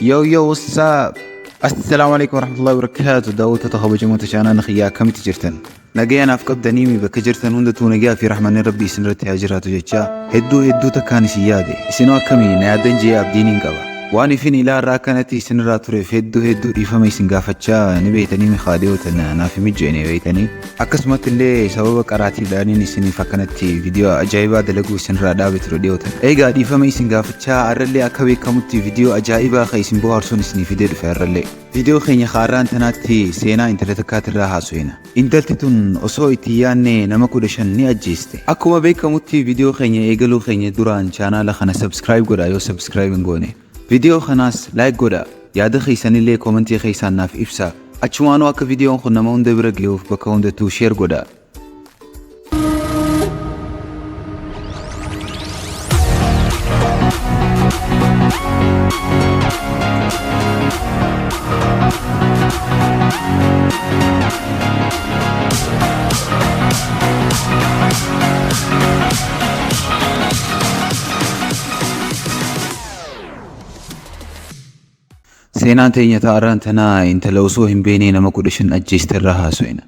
يو واتساب. السلام عليكم ورحمة الله وبركاته. داود تخبو جموت شانا نخيا كم تجرتن نجينا في قبض نيمي بكجرتن وندتو نجا في رحمن ربي سنرتي هاجرات جتشا هدو تكاني سيادي سينو كمي نادن جي أبدينين قبا واني فين إلى راكنتي سنرات ريف هدو إفهمي سنقافتشا نبيتني مخاديوتنا نافي مجيني بيتني أكسمت اللي سبب قراتي داني نسيني فكنتي فيديو أجايبا دلقو سنرا دابت روديوتا إيقا إفهمي سنقافتشا أرلي أكوي كمتي فيديو أجايبا خيسن بوهرسون نسيني فيديو فيرلي فيديو خيني خاران تناتي سينا انترتكات الراها سوينا انتلتتون أصو إتياني نمكو دشن ني أجيستي أكوما بيكا متي فيديو خيني إيقلو خيني دوران چانا لخنا سبسكرايب قدا يو سبسكرايب نقوني فيديو خناس لايك قدا ياد خيساني لي كومنتي خيسان ناف إفسا أچوانو أكا فيديو خنا مون دبرقيو بكاون دتو شير قدا سينان تيني تاران تنا انت لو سوهم بيني نمكو دشن أجيست الراها سوينا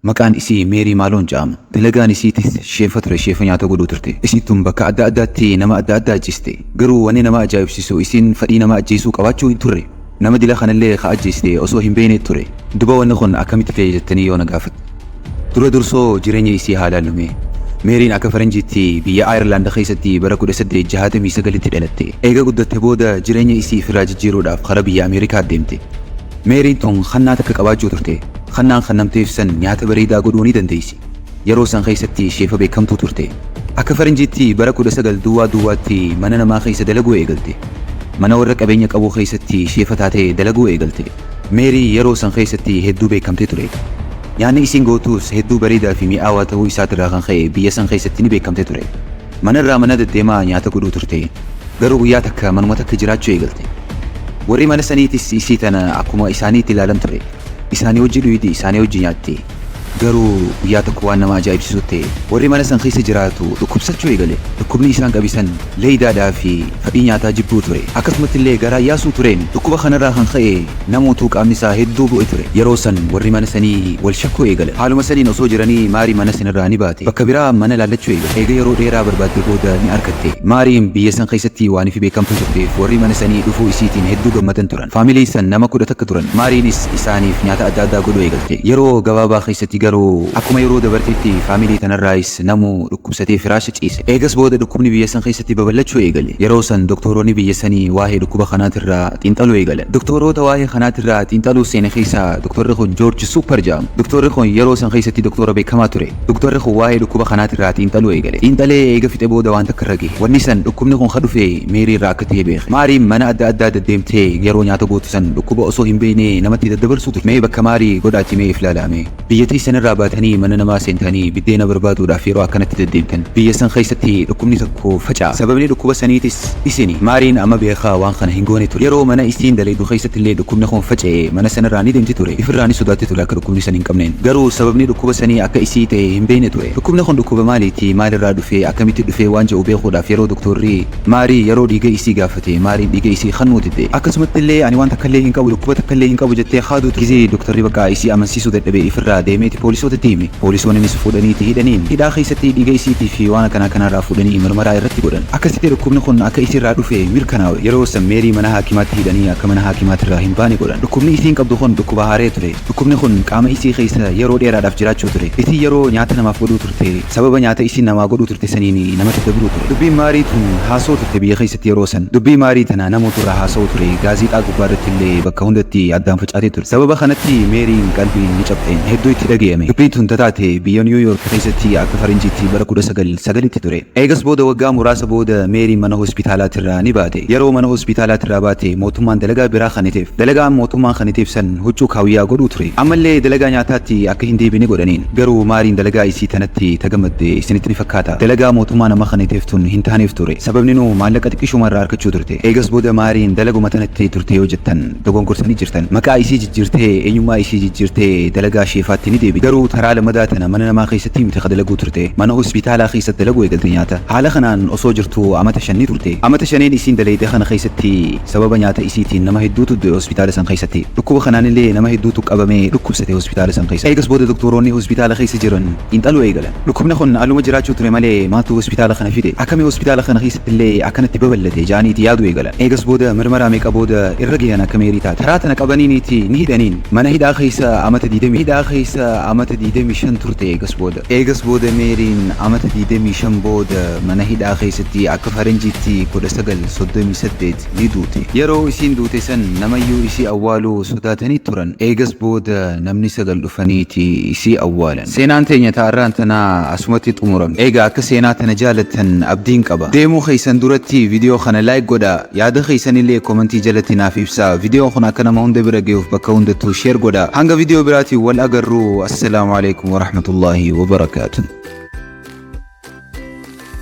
مكان إسي ميري مالون جام دلقان إسي تس شيفتر شيفن ياتقودو ترتي إسي تنبكا أداتي نما أدادا جيستي قرو واني نما أجايب سيسو إسين فري نما أجيسو قواتشو انتوري نما دي لخان اللي خا أجيستي أسو هم بيني توري دبا ونخون أكامي تفيجتني يونا قافت درو درسو جيريني إسي حالا نمي ميرين أكا فرنجيتي بيا آيرلاند خيستي بركو دسد جهات ميسا قلتي دلتي إيغا قدت بودا جيريني إسي فراج جيرو داف خرابي أمريكا ديمتي ميرين تون خناتك قواجو ترتي خنان تيفسن نيات بريدا قدوني دنديسي يرو سان خيستي شيفا بيكمتو ترتي أكا فرنجيتي بركو دسقل دواتي مننا ما خيس دلقو إيقلتي منا ورق أبينيك أبو خيستي شيفا تاتي دلقو إيقلتي ميري يرو سان خيستي هدو بيكمتي تري يعني إسين غوتوس هدو بريدا في مئاواتو يسات راغان خي بيسان خيستيني بيكمتي تري منرا منا دديما نياتا قدو ترتي غرو قياتك منمتك جراتشو إيقلتي وري من سنيتي سيسيتنا أكما إسانيتي لالم تري إساني وجدو يدي إساني وجي نياتي garuu guyyaa tokko waan nama ajaa'ibsiisu ta'e warri mana san keessa jiraatu dhukkubsachuu eegale dhukkubni isaan qabisan leeydaadhaa fi fedhii nyaataa jibbuu ture akkasumatti illee garaa yaasuu tureen dhukkuba kanarraa kan ka'e namootu qaamni isaa hedduu bu'e ture yeroo san warri mana sanii wal shakkuu eegale haaluma saniin osoo jiranii maarii mana sanirraa ni baate bakka biraa mana laallachuu eegale eega yeroo dheeraa barbaadde booda ni argatte maariin biyya san keessatti waan ifi beekamtu turteef warri mana sanii dhufuu isiitiin hedduu gammadan turan faamilii san nama 10 akka turan maariinis isaaniif nyaata adda addaa godhuu eegalte yeroo gabaabaa keessatti garuu akkuma yeroo dabarteetti faamilii tanarraayis namu dhukkubsatee firaasha ciise eegas booda dhukkubni biyya san keessatti babal'achuu eegale yeroo san doktoroonni biyya sanii waa'ee dhukkuba kanaatirraa xiinxaluu eegale doktoroota waa'ee kanaatirraa xiinxaluu seene keessaa doktorri kun joorji suupper jedhamu doktorri kun yeroo san keessatti doktora beekamaa ture doktorri kun waa'ee dhukkuba kanaatirraa xiinxaluu eegale xiinxalee eega fixe booda waan takka rage wanni san dhukkubni kun kadhufe meerii irraa akka ta'e beeke maariin mana adda addaa deddeemtee yeroo nyaata gootu san dhukkuba osoo hin beekne namatti daddabarsuu ture mee bakka maarii godhaati mee iflaalame biyyattii sanirraa baatanii mana namaa seentanii biddeena barbaaduudhaaf yeroo akkanatti deddeemtan biyya san keessatti dhukkubni tokko faca'a sababni dhukkuba saniitis isini maariin amma beekaa waan kana hin goone ture yeroo mana isiin daleedu keessatti illee dhukkubni kun faca'e mana sanirraa ni deemti ture ifirraa ni sodaatti ture akka dhukkubni san hin qabneen garuu sababni dhukkuba sanii akka isii ta'e hin beekne ture dhukkubni kun dhukkuba maaliiti maalirraa dhufee akkamitti dhufee waan jedhu beekuudhaaf yeroo doktorri maarii yeroo dhiiga isii gaafate maariin dhiiga isii kannuu didde akkasumatti illee ani waan takka illee hin qabu dhukkuba takka illee hin qabu jettee haaduutu gizee doktorri bakka isii amansiisuu dadhabee ifirraa deemeeti poolisoota hime poolisoonnis fuudhaniiti hidhaniin hidhaa keessatti dhiiga isiitii fi waan kanarraa fuudhanii mirmaraa irratti godhan akkasitti dhukkubni kun akka isiirraa dhufe mirkanaawe yeroo san meerii mana haakimaatti hidhanii akka mana haakimaatirraa hin baane godhan dhukkubni isiin qabdu kun dhukkuba haaree ture dhukkubni kun qaama isii keessa yeroo dheeraadhaaf jiraachuu ture isii yeroo nyaata namaaf godhuu turte sababa nyaata isiin namaa godhuu turte saniin namatti dabaluu ture dubbiin maarii tun haasoo turte biyya keessatti yeroo san dubbii maarii tana namoota irraa haasoo ture gaazexaa gubbaa irratti illee bakka hundatti addaan facaatee ture sababa kanatti meeriin qalbii ni cabxeen hedduu itti dhaga'e deeme. Dubbiin taate biyya New York keessatti akka faranjiitti bara 1909 ture. Eegas booda waggaa muraasa booda Meeriin mana hospitaalaatirraa ni baate. Yeroo mana hospitaalaatirraa baate mootummaan dalagaa biraa kaniteef. Dalagaan mootummaan kaniteef san huccuu kaawiyyaa godhuu ture. Ammallee dalagaa nyaataatti akka hin deebine godhaniin. Garuu Maariin dalagaa isii tanatti tagamadde isinitti ni fakkaata. Dalagaa mootummaa nama kaniteef tun hin taaneef ture. Sababni nuu maallaqa xiqqishumarraa harkachuu turte. Eegas booda Maariin dalaguma tanatti turte yoo jettan dogongorsanii jirtan. Maqaa isii jijjiirtee eenyummaa isii jijjiirtee dalagaa sheefaatti ni deebi. Garuu taraa lamadaa tana mana namaa keessatti miti dalaguu turte. Mana hospitaalaa keessatti dalaguu eegalte nyaata. Haala kanaan osoo jirtu amata 5 turte. Amata 5 isiin dalayte kana keessatti sababa nyaata isiitiin nama hedduutu du'e hospitaala san keessatti. Dhukkuba kanaan nama hedduutu qabamee dhukkubsate hospitaala san keessa. Eegas booda doktoroonni hospitaala keessa jiran xiinxaluu eegalan. Dhukkubni kun aluma jiraachuu ture malee maatu hospitaala kana fide. Akkamii hospitaala kana keessatti illee akkanatti babal'ate jaaniiti yaaduu eegalan. Eegas booda mirmara meeqa booda irra gahan akka Meerii taate. Taraa tana qabaniiniiti ni hidhaniin. Mana hidhaa keessa amata 25 turte eegas booda. Eegas booda Meeriin amata 25 booda mana hidhaa keessatti akka faranjiitti 1938 ni duute. Yeroo isiin duute san namayyuu isii awwaaluu sodaatanii turan. Eegas booda namni 9 dhufaniiti isii awwaalan. Seenaan teenya taarraan tanaa asumatti xumuramte. Eegaa akka seenaa tana jaalattan abdiin qaba. Deemuu keessan duratti viidiyoo kana laayik godhaa. Yaada keessanillee komentii jalatti naaf ibsaa. Viidiyoon kun akka nama hunda bira ga'uuf bakka hundattuu sheer godhaa. Hanga viidiyoo biraatiin wal agarru. Assalaamu alaikum wa rahmatullahi wa barakatuh.